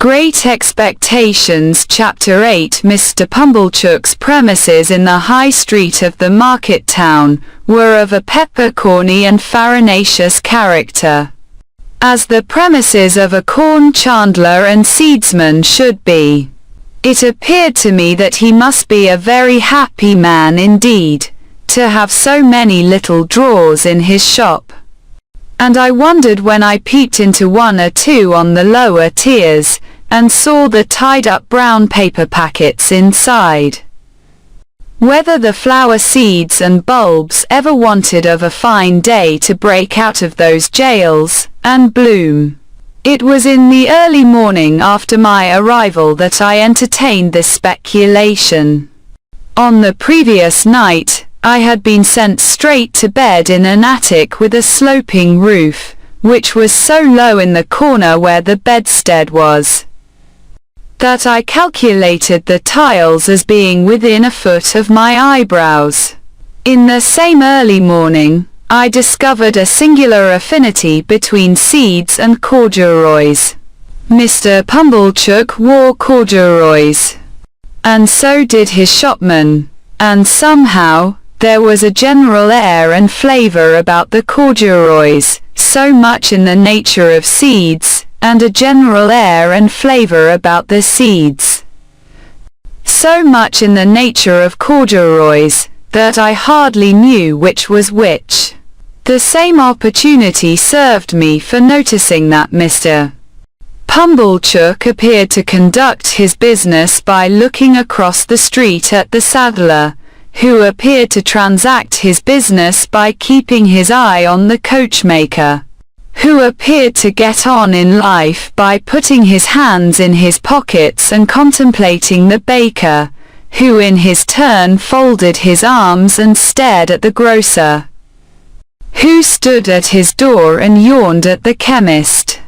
Great Expectations Chapter 8 Mr. Bumbleshook's premises in the high street of the market town were of a peppercorny and farinaceous character, as the premises of a corn chandler and seedsman should be. It appeared to me that he must be a very happy man indeed, to have so many little drawers in his shop. And I wondered when I peeped into one or two on the lower tiers, and saw the tied-up brown paper packets inside, whether the flower seeds and bulbs ever wanted of a fine day to break out of those jails, and bloom. It was in the early morning after my arrival that I entertained this speculation. On the previous night, I had been sent straight to bed in an attic with a sloping roof, which was so low in the corner where the bedstead was, that I calculated the tiles as being within a foot of my eyebrows. In the same early morning, I discovered a singular affinity between seeds and corduroys. Mr. Bumbleshook wore corduroys, and so did his shopman, and somehow, there was a general air and flavour about the corduroys, so much in the nature of seeds, and a general air and flavour about the seeds, so much in the nature of corduroys, that I hardly knew which was which. The same opportunity served me for noticing that Mr. Bumbleshook appeared to conduct his business by looking across the street at the saddler, who appeared to transact his business by keeping his eye on the coachmaker, who appeared to get on in life by putting his hands in his pockets and contemplating the baker, who in his turn folded his arms and stared at the grocer, who stood at his door and yawned at the chemist,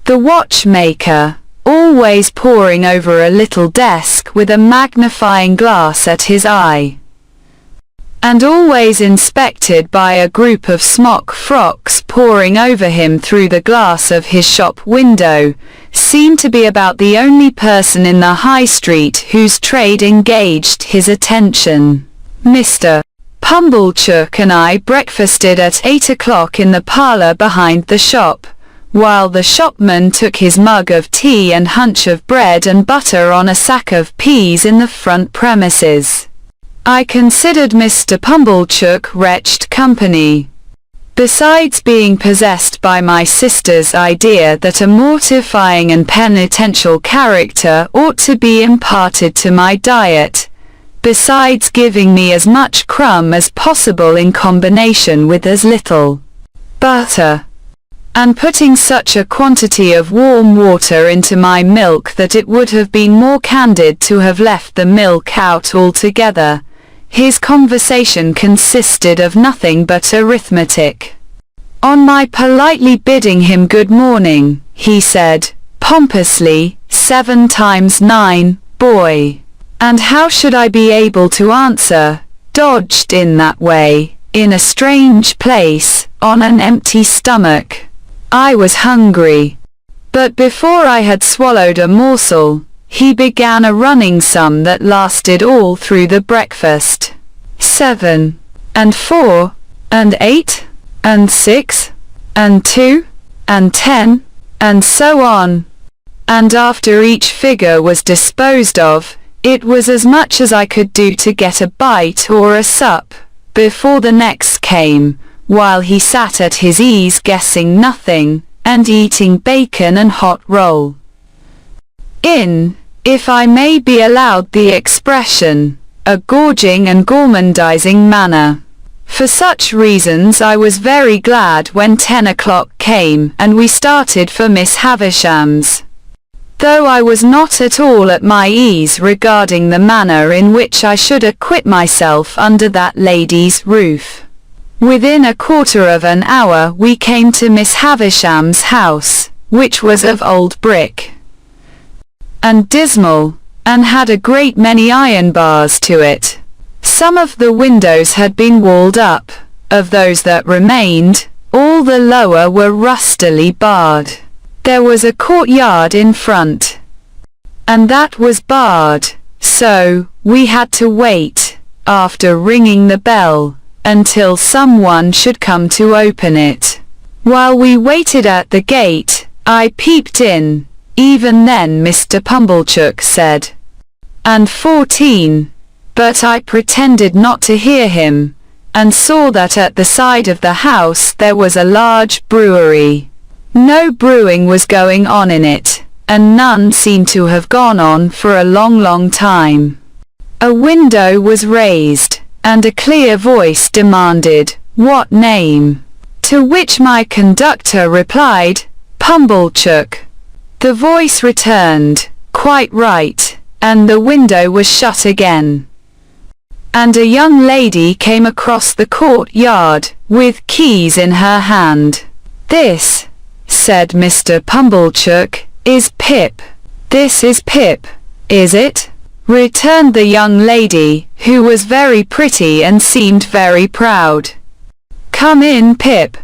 the watchmaker, always poring over a little desk with a magnifying glass at his eye, and always inspected by a group of smock frocks poring over him through the glass of his shop window, seemed to be about the only person in the high street whose trade engaged his attention. Mr. Bumbleshook and I breakfasted at 8 o'clock in the parlour behind the shop, while the shopman took his mug of tea and hunch of bread and butter on a sack of peas in the front premises. I considered Mr. Bumbleshook wretched company. Besides being possessed by my sister's idea that a mortifying and penitential character ought to be imparted to my diet, besides giving me as much crumb as possible in combination with as little butter, and putting such a quantity of warm water into my milk that it would have been more candid to have left the milk out altogether, his conversation consisted of nothing but arithmetic. On my politely bidding him good morning, he said, pompously, 7 times 9, boy. And how should I be able to answer, dodged in that way, in a strange place, on an empty stomach? I was hungry. But before I had swallowed a morsel, he began a running sum that lasted all through the breakfast. 7, and 4, and 8, and 6, and 2, and 10, and so on. And after each figure was disposed of, it was as much as I could do to get a bite or a sup, before the next came, while he sat at his ease guessing nothing, and eating bacon and hot roll, in, if I may be allowed the expression, a gorging and gormandizing manner. For such reasons I was very glad when 10 o'clock came and we started for Miss Havisham's, though I was not at all at my ease regarding the manner in which I should acquit myself under that lady's roof. Within a quarter of an hour we came to Miss Havisham's house, which was of old brick, and dismal, and had a great many iron bars to it. Some of the windows had been walled up. Of those that remained, all the lower were rustily barred. There was a courtyard in front, and that was barred, so we had to wait, after ringing the bell, until someone should come to open it. While we waited at the gate, I peeped in. Even then Mr. Pumblechook said, "And 14, but I pretended not to hear him, and saw that at the side of the house there was a large brewery. No brewing was going on in it, and none seemed to have gone on for a long time. A window was raised, and a clear voice demanded, 'What name?' To which my conductor replied, 'Pumblechook.' The voice returned, 'Quite right,' and the window was shut again. And a young lady came across the courtyard, with keys in her hand. 'This,' said Mr. Pumblechook, 'is Pip.' 'This is Pip, is it?' returned the young lady, who was very pretty and seemed very proud. 'Come in, Pip.'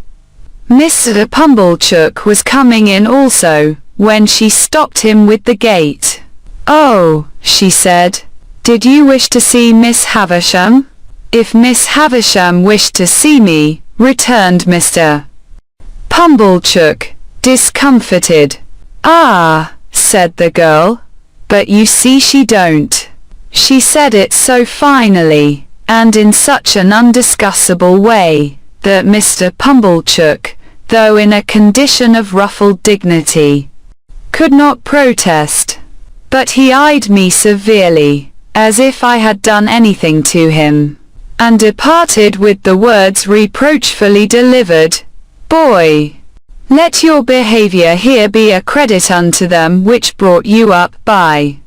Mr. Pumblechook was coming in also, when she stopped him with the gate. 'Oh,' she said, 'did you wish to see Miss Havisham?' 'If Miss Havisham wished to see me,' returned Mr. Pumblechook, discomfited. 'Ah,' said the girl, 'but you see she don't.' She said it so finally, and in such an undiscussable way, that Mr. Pumblechook, though in a condition of ruffled dignity, could not protest. But he eyed me severely, as if I had done anything to him, and departed with the words reproachfully delivered, 'Boy, let your behavior here be a credit unto them which brought you up by.'